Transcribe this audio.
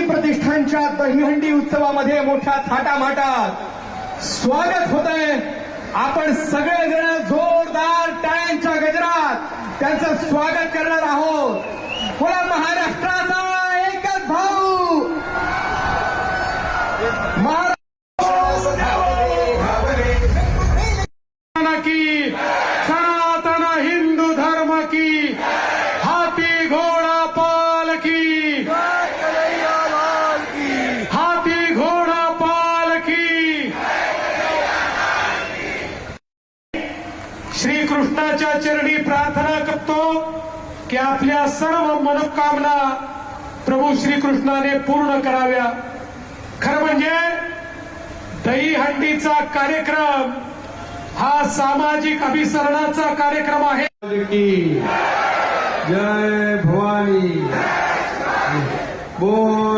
प्रतिष्ठानच्या दहीहंडी उत्सवामध्ये मोठ्या थाटामाटात स्वागत होतंय। आपण सगळेजण जोरदार टाळ्यांच्या गजरात त्यांचं स्वागत करणार आहोत। बोला महाराष्ट्राचा एकच भाऊ की सनातन हिंदू धर्म की हाथी घोड़ा पाल की हाथी घोड़ा पाल की श्री कृष्णाच्या चरणी प्रार्थना करतो की आपल्या सर्व मनोकामना प्रभू श्रीकृष्णाने पूर्ण कराव्या। खरं म्हणजे दहीहंडीचा कार्यक्रम हा सामाजिक अभिसरणाचा कार्यक्रम आहे। जय भवानी बोल।